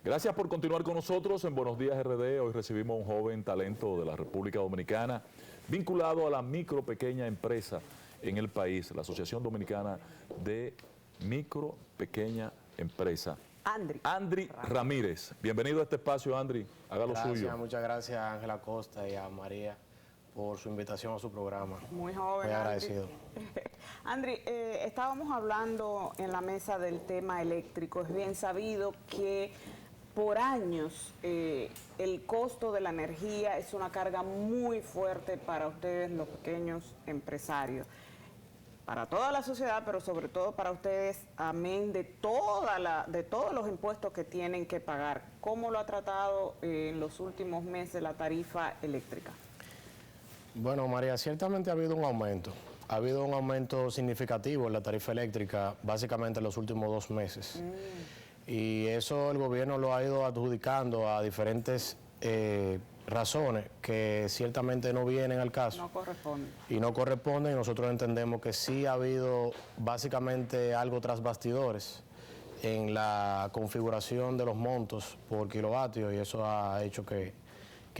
Gracias por continuar con nosotros en Buenos Días RD. Hoy recibimos a un joven talento de la República Dominicana vinculado a la micro pequeña empresa en el país, la Asociación Dominicana de Micro Pequeña Empresa. Andri Ramírez. Bienvenido a este espacio, Andri. Haga lo suyo. Muchas gracias a Ángela Costa y a María por su invitación a su programa. Muy joven, muy agradecido. Andri, estábamos hablando en la mesa del tema eléctrico. Es bien sabido que por años el costo de la energía es una carga muy fuerte para ustedes, los pequeños empresarios. Para toda la sociedad, pero sobre todo para ustedes, amén de todos los impuestos que tienen que pagar. ¿Cómo lo ha tratado en los últimos meses la tarifa eléctrica? Bueno, María, ciertamente ha habido un aumento. Ha habido un aumento significativo en la tarifa eléctrica, básicamente en los últimos 2 meses. Y eso el gobierno lo ha ido adjudicando a diferentes razones que ciertamente no vienen al caso. No corresponden. Y no corresponden, y nosotros entendemos que sí ha habido básicamente algo tras bastidores en la configuración de los montos por kilovatio, y eso ha hecho que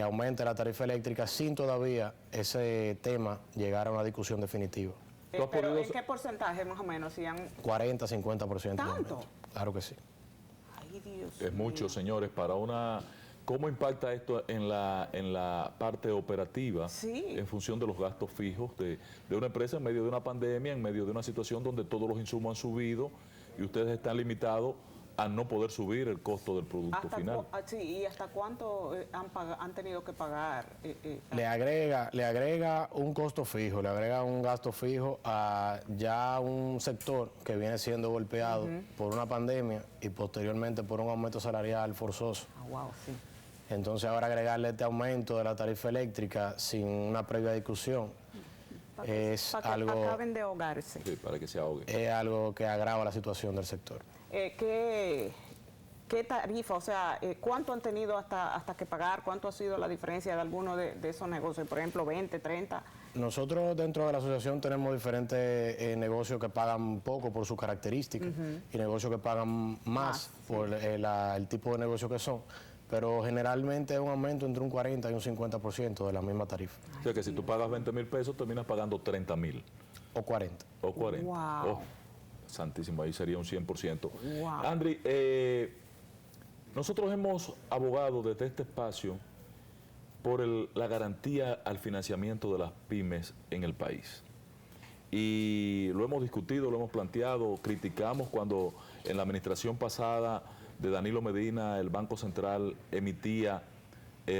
aumente la tarifa eléctrica sin todavía ese tema llegar a una discusión definitiva. ¿Pero en qué porcentaje más o menos? Si han... 40, 50%. ¿Tanto? Claro que sí. Ay, Dios Es mío. mucho, señores, para una... ¿Cómo impacta esto en la parte operativa? Sí. En función de los gastos fijos de una empresa en medio de una pandemia, en medio de una situación donde todos los insumos han subido y ustedes están limitados a no poder subir el costo del producto final? Sí, ¿y hasta cuánto han tenido que pagar? Le agrega un costo fijo, le agrega un gasto fijo a ya un sector que viene siendo golpeado por una pandemia y posteriormente por un aumento salarial forzoso. Wow, sí. Entonces ahora agregarle este aumento de la tarifa eléctrica sin una previa discusión para que acaben de ahogarse. Sí, para que se ahogue. Es algo que agrava la situación del sector. ¿Qué tarifa, o sea, cuánto han tenido hasta que pagar? ¿Cuánto ha sido la diferencia de alguno de esos negocios? Por ejemplo, 20, 30. Nosotros dentro de la asociación tenemos diferentes negocios que pagan poco por sus características y negocios que pagan más por el tipo de negocio que son. Pero generalmente es un aumento entre un 40 y un 50% de la misma tarifa. O sea que si tú pagas 20,000 pesos, terminas pagando 30,000. O 40. O 40. Wow. Oh, santísimo, ahí sería un 100%. Wow. Andri, nosotros hemos abogado desde este espacio por la garantía al financiamiento de las pymes en el país. Y lo hemos discutido, lo hemos planteado, criticamos cuando en la administración pasada de Danilo Medina el Banco Central emitía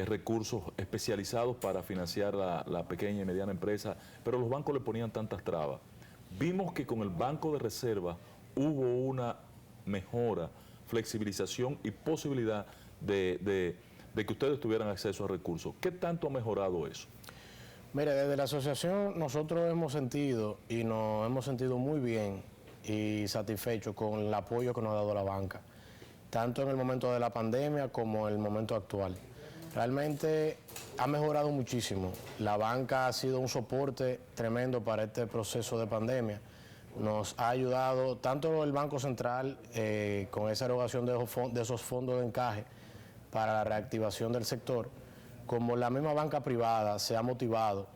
recursos especializados para financiar la pequeña y mediana empresa, pero los bancos le ponían tantas trabas. Vimos que con el Banco de Reserva hubo una mejora, flexibilización y posibilidad de que ustedes tuvieran acceso a recursos. ¿Qué tanto ha mejorado eso? Mire, desde la asociación nosotros hemos sentido y nos hemos sentido muy bien y satisfechos con el apoyo que nos ha dado la banca, tanto en el momento de la pandemia como en el momento actual. Realmente ha mejorado muchísimo. La banca ha sido un soporte tremendo para este proceso de pandemia. Nos ha ayudado tanto el Banco Central con esa erogación de esos fondos de encaje para la reactivación del sector, como la misma banca privada se ha motivado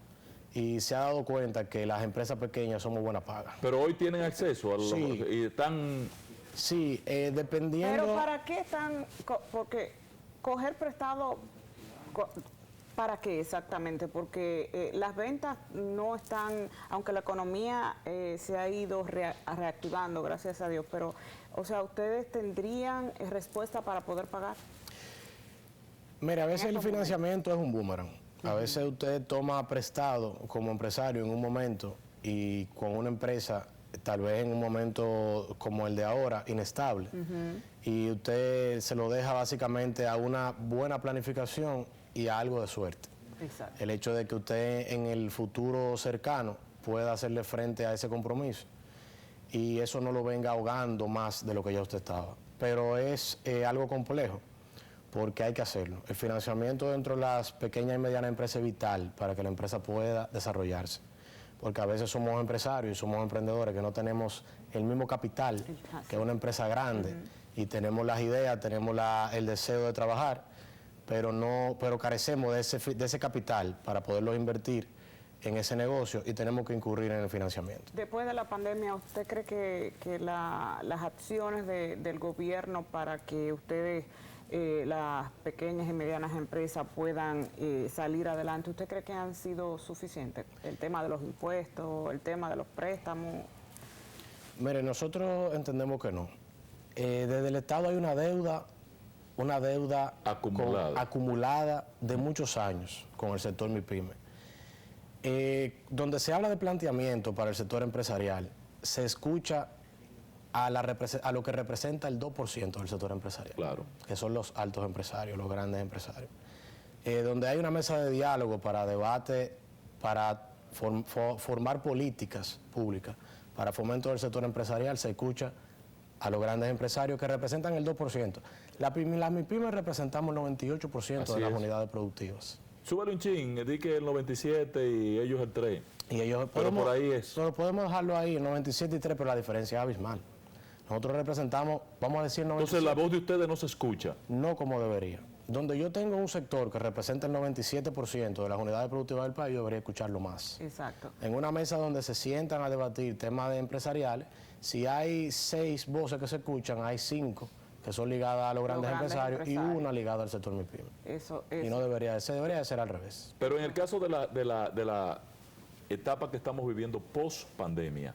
y se ha dado cuenta que las empresas pequeñas son muy buenas pagas. Pero hoy tienen acceso a los... Sí. Y están... Sí, dependiendo... Pero ¿para qué están? Porque coger prestado... ¿Para qué exactamente? Porque las ventas no están, aunque la economía se ha ido reactivando, gracias a Dios, pero, o sea, ¿ustedes tendrían respuesta para poder pagar? Mira, a veces el financiamiento es un boomerang. A veces usted toma prestado como empresario en un momento y con una empresa, tal vez en un momento como el de ahora, inestable, y usted se lo deja básicamente a una buena planificación y a algo de suerte. Exacto. El hecho de que usted en el futuro cercano pueda hacerle frente a ese compromiso y eso no lo venga ahogando más de lo que ya usted estaba. Pero es algo complejo porque hay que hacerlo. El financiamiento dentro de las pequeñas y medianas empresas es vital para que la empresa pueda desarrollarse. Porque a veces somos empresarios y somos emprendedores que no tenemos el mismo capital que una empresa grande y tenemos las ideas, tenemos el deseo de trabajar, pero carecemos de ese capital para poderlo invertir en ese negocio y tenemos que incurrir en el financiamiento. Después de la pandemia, ¿usted cree que las acciones del gobierno para que ustedes, las pequeñas y medianas empresas, puedan salir adelante, ¿usted cree que han sido suficientes? El tema de los impuestos, el tema de los préstamos. Mire, nosotros entendemos que no. Desde el Estado hay una deuda acumulada de muchos años con el sector MIPYME. Donde se habla de planteamiento para el sector empresarial, se escucha a lo que representa el 2% del sector empresarial, claro, que son los altos empresarios, los grandes empresarios. Donde hay una mesa de diálogo para debate, para formar políticas públicas para fomento del sector empresarial, se escucha a los grandes empresarios que representan el 2%. Las MIPYME representamos el 98% Así de las es. unidades productivas. Súbale un chin, di que el 97 y ellos el 3. Y ellos Pero por ahí es. Pero podemos dejarlo ahí, el 97 y 3, pero la diferencia es abismal. Nosotros representamos, vamos a decir 97. Entonces la voz de ustedes no se escucha. No como debería. Donde yo tengo un sector que representa el 97% de las unidades productivas del país, yo debería escucharlo más. Exacto. En una mesa donde se sientan a debatir temas empresariales, si hay 6 voces que se escuchan, hay 5 que son ligadas a los grandes empresarios y una ligada al sector MIPYME. Eso. Y no debería de ser al revés. Pero en el caso de la etapa que estamos viviendo post pandemia,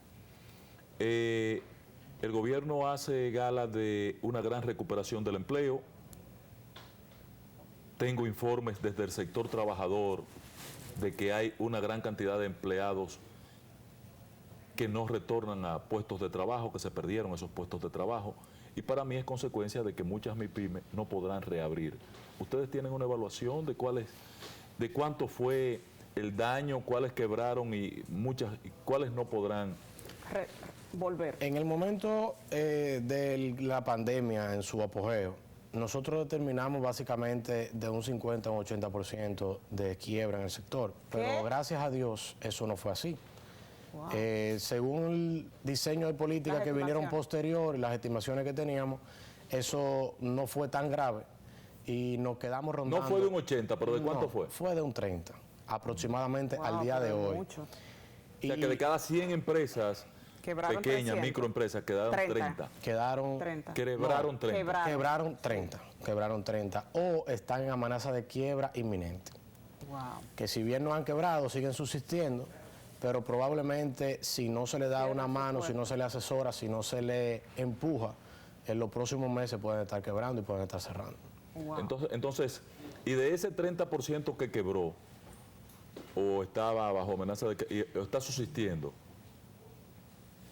el gobierno hace gala de una gran recuperación del empleo. Tengo informes desde el sector trabajador de que hay una gran cantidad de empleados que no retornan a puestos de trabajo, que se perdieron esos puestos de trabajo, y para mí es consecuencia de que muchas MIPYME no podrán reabrir. ¿Ustedes tienen una evaluación de cuánto fue el daño, cuáles quebraron y cuáles no podrán volver? En el momento de la pandemia, en su apogeo, nosotros determinamos básicamente de un 50 a un 80% de quiebra en el sector, pero gracias a Dios eso no fue así. Wow. Según el diseño de política que vinieron posterior y las estimaciones que teníamos, eso no fue tan grave y nos quedamos rondando. No fue de un 80, pero ¿de cuánto fue? Fue de un 30, aproximadamente al día de hoy. Mucho. O sea que de cada 100 empresas Quebraron pequeñas, 300. microempresas, quedaron 30. Quedaron 30. Quebraron 30. Quebraron 30 o están en amenaza de quiebra inminente. Wow. Que si bien no han quebrado, siguen subsistiendo, pero probablemente si no se le da una mano, si no se le asesora, si no se le empuja, en los próximos meses pueden estar quebrando y pueden estar cerrando. Wow. Entonces, y de ese 30% que quebró o estaba bajo amenaza o está subsistiendo,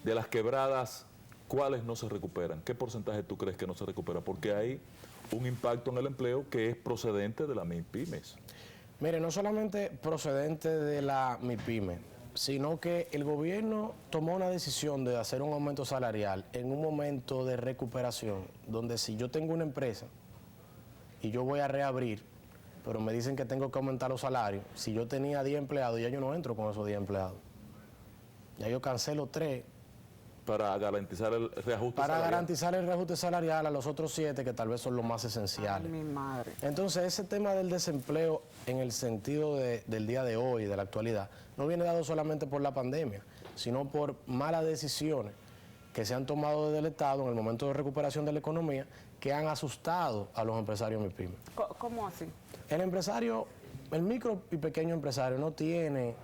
de las quebradas, ¿cuáles no se recuperan? ¿Qué porcentaje tú crees que no se recupera? Porque hay un impacto en el empleo que es procedente de las MIPYMES. Mire, no solamente procedente de la MIPYME, sino que el gobierno tomó una decisión de hacer un aumento salarial en un momento de recuperación, donde si yo tengo una empresa y yo voy a reabrir, pero me dicen que tengo que aumentar los salarios, si yo tenía 10 empleados, ya yo no entro con esos 10 empleados. Ya yo cancelo 3. Para garantizar el reajuste Para salarial. garantizar el reajuste salarial a los otros 7 que tal vez son los más esenciales. Ay, mi madre. Entonces, ese tema del desempleo en el sentido del día de hoy, de la actualidad, no viene dado solamente por la pandemia, sino por malas decisiones que se han tomado desde el Estado en el momento de recuperación de la economía que han asustado a los empresarios MIPYME. ¿Cómo así? El empresario, el micro y pequeño empresario no tiene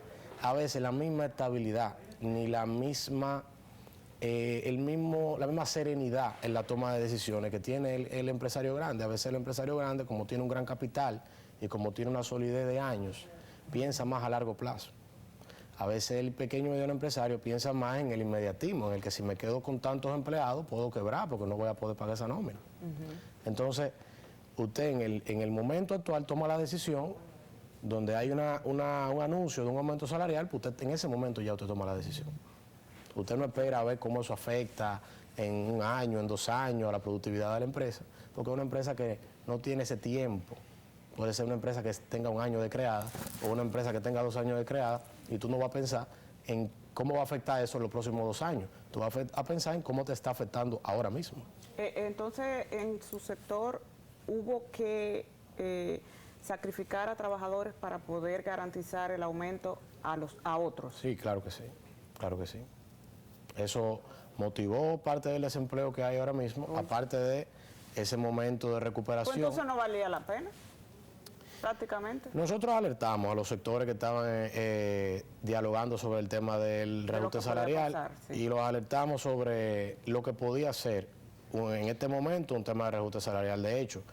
a veces la misma estabilidad ni la misma la misma serenidad en la toma de decisiones que tiene el empresario grande. A veces el empresario grande, como tiene un gran capital y como tiene una solidez de años, piensa más a largo plazo. A veces el pequeño y mediano empresario piensa más en el inmediatismo, en el que si me quedo con tantos empleados puedo quebrar porque no voy a poder pagar esa nómina. Entonces, usted en el momento actual toma la decisión donde hay un anuncio de un aumento salarial, pues usted en ese momento ya usted toma la decisión. Usted no espera a ver cómo eso afecta en un año, en 2 años a la productividad de la empresa, porque es una empresa que no tiene ese tiempo. Puede ser una empresa que tenga 1 año de creada o una empresa que tenga 2 años de creada y tú no vas a pensar en cómo va a afectar eso en los próximos 2 años. Tú vas a pensar en cómo te está afectando ahora mismo. Entonces, en su sector hubo que sacrificar a trabajadores para poder garantizar el aumento a otros. Sí, claro que sí, claro que sí. Eso motivó parte del desempleo que hay ahora mismo, aparte de ese momento de recuperación. Pues entonces no valía la pena, prácticamente. Nosotros alertamos a los sectores que estaban dialogando sobre el tema del reajuste salarial pasar, sí. y los alertamos sobre lo que podía ser en este momento un tema de reajuste salarial. De hecho,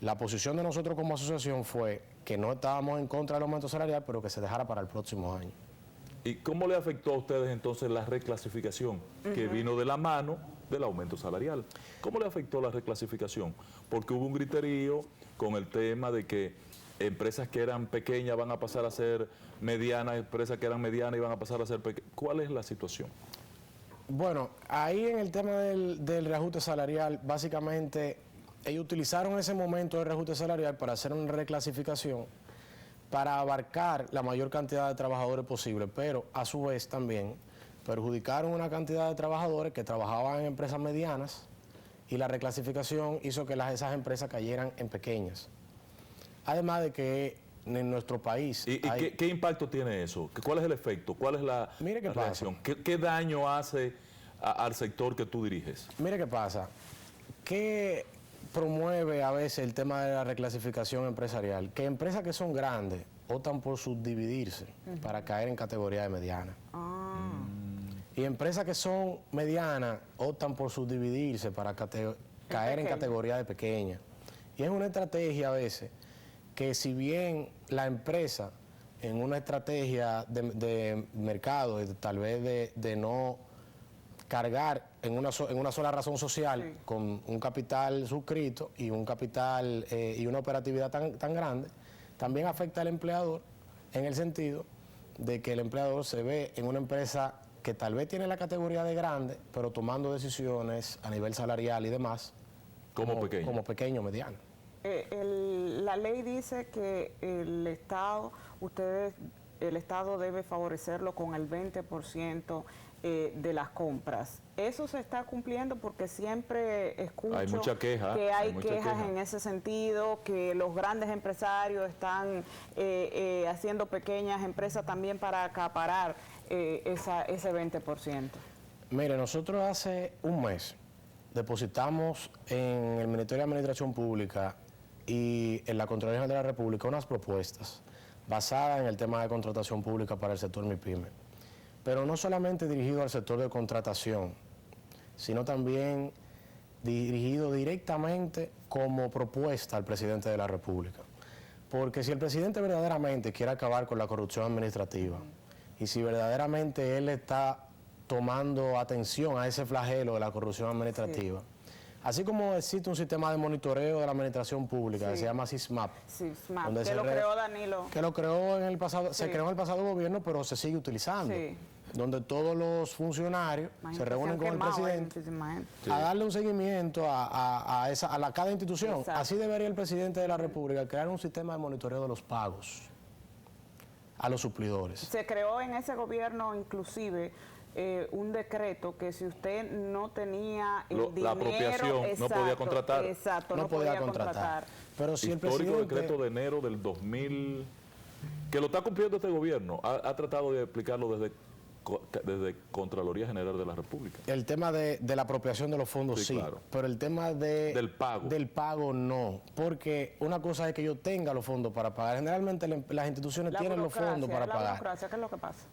la posición de nosotros como asociación fue que no estábamos en contra del aumento salarial, pero que se dejara para el próximo año. ¿Y cómo le afectó a ustedes entonces la reclasificación que vino de la mano del aumento salarial? ¿Cómo le afectó la reclasificación? Porque hubo un griterío con el tema de que empresas que eran pequeñas van a pasar a ser medianas, empresas que eran medianas iban a pasar a ser pequeñas. ¿Cuál es la situación? Bueno, ahí en el tema del reajuste salarial, básicamente ellos utilizaron ese momento del reajuste salarial para hacer una reclasificación para abarcar la mayor cantidad de trabajadores posible, pero a su vez también perjudicaron una cantidad de trabajadores que trabajaban en empresas medianas y la reclasificación hizo que esas empresas cayeran en pequeñas. Además de que en nuestro país... ¿Y qué impacto tiene eso? ¿Cuál es el efecto? ¿Cuál es la reacción? ¿Qué daño hace al sector que tú diriges? Mire qué pasa, que promueve a veces el tema de la reclasificación empresarial, que empresas que son grandes optan por subdividirse para caer en categoría de mediana. Y empresas que son medianas optan por subdividirse para caer en categoría de pequeña. Y es una estrategia a veces que si bien la empresa en una estrategia de mercado, tal vez de no cargar en una sola razón social con un capital suscrito y un capital y una operatividad tan grande, también afecta al empleador en el sentido de que el empleador se ve en una empresa que tal vez tiene la categoría de grande, pero tomando decisiones a nivel salarial y demás como pequeño, mediano. La ley dice que el Estado debe favorecerlo con el 20% de las compras. Eso se está cumpliendo porque siempre escucho hay mucha queja, que hay quejas en ese sentido, que los grandes empresarios están haciendo pequeñas empresas también para acaparar ese 20%. Mire, nosotros hace un mes depositamos en el Ministerio de Administración Pública y en la Contraloría General de la República unas propuestas basadas en el tema de contratación pública para el sector MIPYME, pero no solamente dirigido al sector de contratación, sino también dirigido directamente como propuesta al presidente de la República. Porque si el presidente verdaderamente quiere acabar con la corrupción administrativa y si verdaderamente él está tomando atención a ese flagelo de la corrupción administrativa, así como existe un sistema de monitoreo de la administración pública que se llama SISMAP, que lo creó Danilo. Que lo creó en el pasado, se creó en el pasado gobierno, pero se sigue utilizando. Donde todos los funcionarios se reúnen con el presidente a darle un seguimiento a cada institución. Exacto. Así debería el presidente de la República crear un sistema de monitoreo de los pagos a los suplidores. Se creó en ese gobierno inclusive un decreto que si usted no tenía el dinero, la apropiación, no podía contratar. Exacto, no podía contratar. Pero si histórico el presidente... decreto de enero del 2000, que lo está cumpliendo este gobierno, ha tratado de explicarlo desde Contraloría General de la República. El tema de la apropiación de los fondos sí, claro. Pero el tema del pago no, porque una cosa es que yo tenga los fondos para pagar. Generalmente las instituciones tienen los fondos para pagar. ¿Qué es lo que pasa?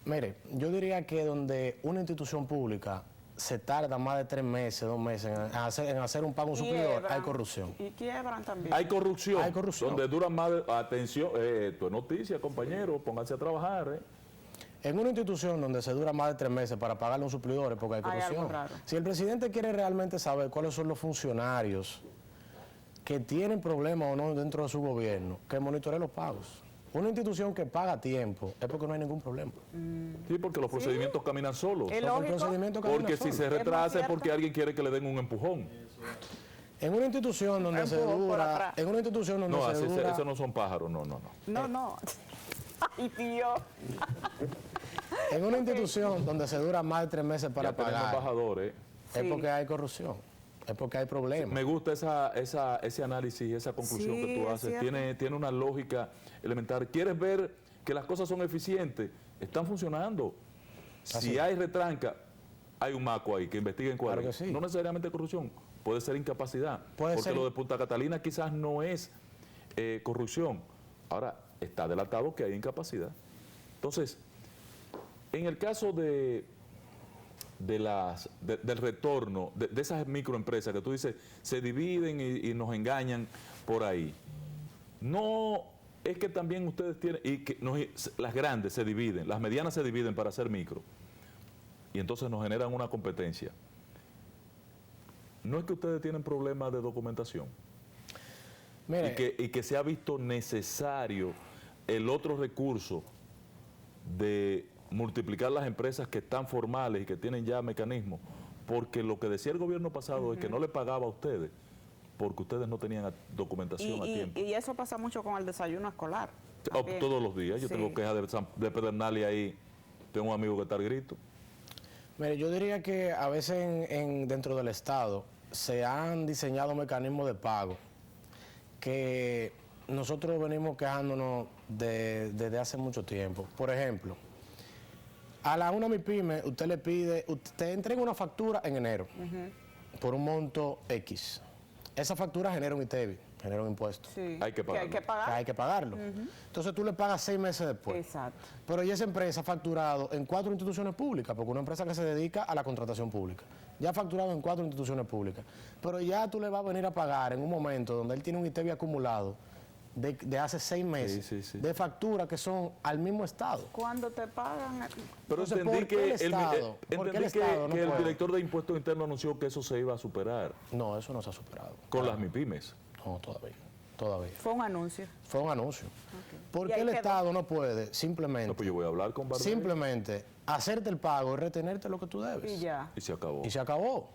Mire, yo diría que donde una institución pública se tarda más de 3 meses, 2 meses en hacer un pago a un suplidor, hay corrupción. Y quiebran también. Hay corrupción. Donde duran más atención, esto es noticia, compañero, pónganse a trabajar. En una institución donde se dura más de 3 meses para pagarle a un suplidor es porque hay corrupción. Si el presidente quiere realmente saber cuáles son los funcionarios que tienen problemas o no dentro de su gobierno, que monitoree los pagos. Una institución que paga a tiempo es porque no hay ningún problema. Sí, porque los procedimientos caminan solos. Porque si se retrasa es porque alguien quiere que le den un empujón. En una institución donde se dura... En una institución donde se dura... Esos no son pájaros, no. No. Ay, tío. En una institución donde se dura más de 3 meses para Ya tenemos pagar, embajadores. es Sí. porque hay corrupción, es porque hay problemas. Me gusta ese análisis, esa conclusión Sí, que tú es haces. cierto. Tiene una lógica elemental. ¿Quieres ver que las cosas son eficientes? Están funcionando. Así. Si hay retranca, hay un maco ahí que investiguen cuál Claro es. que sí. No necesariamente corrupción, puede ser incapacidad. Puede porque ser. lo de Punta Catalina quizás no es corrupción. Ahora, está delatado que hay incapacidad. Entonces, en el caso del retorno de esas microempresas que tú dices se dividen y nos engañan por ahí, no es que también ustedes tienen, y que las grandes se dividen, las medianas se dividen para hacer micro, y entonces nos generan una competencia. No es que ustedes tienen problemas de documentación Mire, y que se ha visto necesario el otro recurso de multiplicar las empresas que están formales y que tienen ya mecanismos, porque lo que decía el gobierno pasado es que no le pagaba a ustedes porque ustedes no tenían documentación a tiempo. Y eso pasa mucho con el desayuno escolar. también. Todos los días, yo Sí. tengo quejas de Pedernales ahí, tengo un amigo que está al grito. mire, yo diría que a veces dentro del Estado se han diseñado mecanismos de pago que nosotros venimos quejándonos desde hace mucho tiempo. Por ejemplo, a una MIPYME usted le pide, usted entrega una factura en enero por un monto X. Esa factura genera un ITEVI, genera un impuesto. Sí. Hay que pagarlo. Hay que pagar. Hay que pagarlo. Entonces tú le pagas 6 meses después. Exacto. Pero ya esa empresa ha facturado en 4 instituciones públicas, porque una empresa que se dedica a la contratación pública. Ya ha facturado en 4 instituciones públicas. Pero ya tú le vas a venir a pagar en un momento donde él tiene un ITEVI acumulado de hace 6 meses sí. de factura que son al mismo Estado. Cuando te pagan, Pero Entonces, entendí ¿por qué que, el Estado? ¿Por qué el Estado no que el puede? director de Impuestos Internos anunció que eso se iba a superar No, eso no se ha superado. con las MIPYMES. No, todavía. fue un anuncio. Fue un anuncio. ¿Por Y qué ahí el quedó. Estado no puede simplemente, No, pues yo voy a hablar con Barbera simplemente hacerte el pago y retenerte lo que tú debes? Y ya. y se acabó. Y se acabó.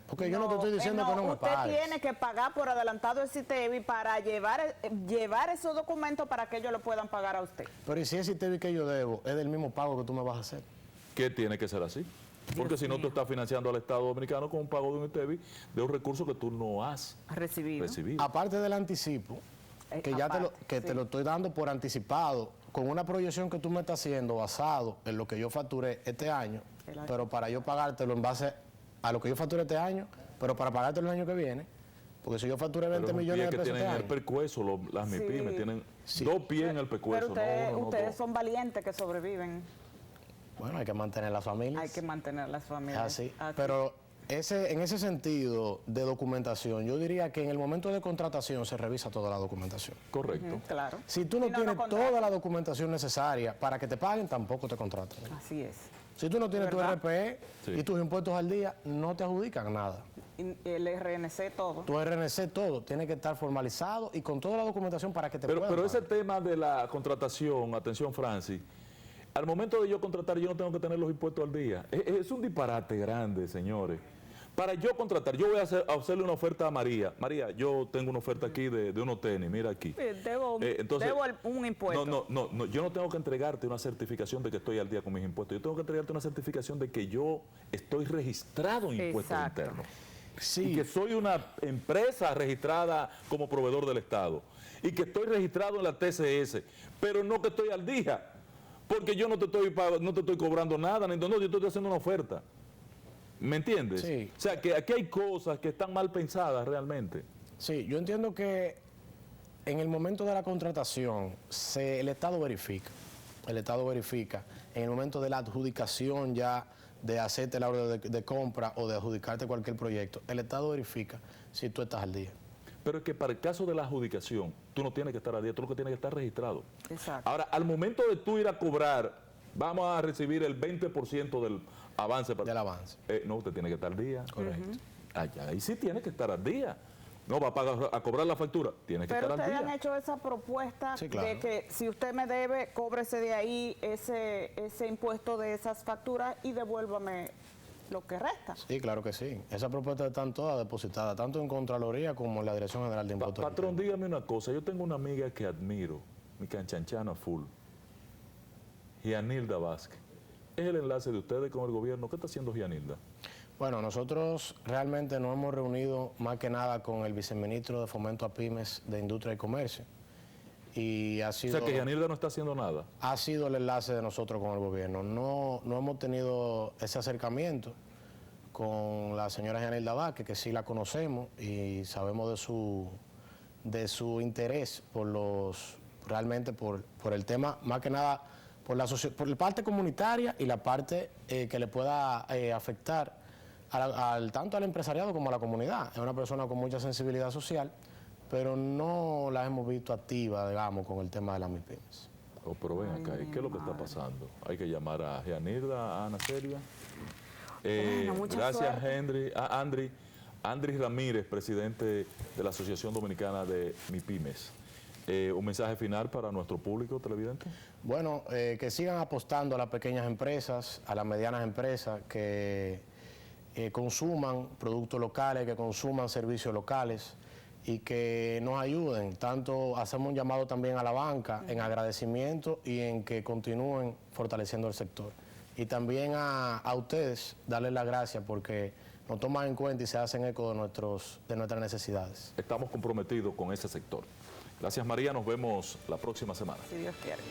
Porque yo no te estoy diciendo que no me usted pagues. tiene que pagar por adelantado el CITEVI para llevar esos documentos para que ellos lo puedan pagar a usted. Pero ¿y si ese ITEVI que yo debo es del mismo pago que tú me vas a hacer? ¿Qué tiene que ser así? Porque si no, tú estás financiando al Estado Dominicano con un pago de un ITEVI de un recurso que tú no has Recibido. recibido. Aparte del anticipo, que ya Aparte, te lo estoy dando por anticipado, con una proyección que tú me estás haciendo basado en lo que yo facturé este año, El año. pero para yo pagártelo en base a lo que yo facturé este año, pero para pagártelo el año que viene, porque si yo facturé Pero 20 es un millones pie de que pesos este tienen el año, percueso, las Sí. MIPYMES tienen Sí. 2 pies en el Pero percueso, no uno, no ustedes dos. son valientes que sobreviven. bueno, hay que mantener las familias. Hay que mantener las Es familias. así. Pero en ese sentido de documentación, yo diría que en el momento de contratación se revisa toda la documentación. Correcto. Claro. Si tú no Si tienes contratan. toda la documentación necesaria para que te paguen, tampoco te contratan. Así es. Si tú no tienes tu ¿Verdad? RPE Sí. y tus impuestos al día, no te adjudican nada. Y el RNC todo. Tu RNC todo tiene que estar formalizado y con toda la documentación para que te puedan Pero ese pagar. tema de la contratación, atención Francis, al momento de yo contratar yo no tengo que tener los impuestos al día. Es un disparate grande, señores. Para yo contratar, yo voy a hacerle una oferta a María. María, yo tengo una oferta aquí de unos tenis, mira aquí. Debo un impuesto. No, yo no tengo que entregarte una certificación de que estoy al día con mis impuestos. Yo tengo que entregarte una certificación de que yo estoy registrado en impuestos Exacto. internos. Sí. Y que soy una empresa registrada como proveedor del Estado. Y que estoy registrado en la TCS, pero no que estoy al día. Porque yo no te estoy cobrando nada, yo te estoy haciendo una oferta. ¿Me entiendes? Sí. O sea, que aquí hay cosas que están mal pensadas realmente. Sí, yo entiendo que en el momento de la contratación el Estado verifica. El Estado verifica. En el momento de la adjudicación ya de hacerte la orden de compra o de adjudicarte cualquier proyecto, el Estado verifica si tú estás al día. Pero es que para el caso de la adjudicación, tú no tienes que estar al día, tú lo que tienes que estar registrado. Exacto. Ahora, al momento de tú ir a cobrar, vamos a recibir el 20% del avance. Del avance. No, usted tiene que estar al día. Correcto. Ahí sí tiene que estar al día. No va a cobrar la factura, tiene que Pero estar al ustedes han día. hecho esa propuesta Sí, claro. de que si usted me debe, cóbrese de ahí ese impuesto de esas facturas y devuélvame lo que resta. Sí, claro que sí. Esas propuestas están todas depositadas, tanto en Contraloría como en la Dirección General de Impuestos. Patrón, dígame una cosa. Yo tengo una amiga que admiro, mi canchanchana full, Gianilda Vázquez. es el enlace de ustedes con el gobierno? ¿Qué está haciendo Gianilda? Bueno, nosotros realmente nos hemos reunido más que nada con el viceministro de Fomento a Pymes de Industria y Comercio. Y ha O sido, sea, que Gianilda no está haciendo nada. ha sido el enlace de nosotros con el gobierno. No hemos tenido ese acercamiento con la señora Gianilda Vázquez, que sí la conocemos y sabemos de su interés realmente por el tema, más que nada por la parte comunitaria y la parte que le pueda afectar tanto al empresariado como a la comunidad. Es una persona con mucha sensibilidad social, pero no la hemos visto activa, digamos, con el tema de las MIPYMES. Oh, pero ven acá, ¿y qué es lo que está pasando? Hay que llamar a Gianilda, a Ana Celia. Bueno, mucha Gracias, suerte. Andri Ramírez, presidente de la Asociación Dominicana de MIPYMES. ¿Un mensaje final para nuestro público televidente? Bueno, que sigan apostando a las pequeñas empresas, a las medianas empresas, que consuman productos locales, que consuman servicios locales y que nos ayuden. Tanto hacemos un llamado también a la banca en agradecimiento y en que continúen fortaleciendo el sector. Y también a ustedes darles las gracias porque nos toman en cuenta y se hacen eco de nuestras necesidades. Estamos comprometidos con ese sector. Gracias, María. Nos vemos la próxima semana. Si Dios quiere.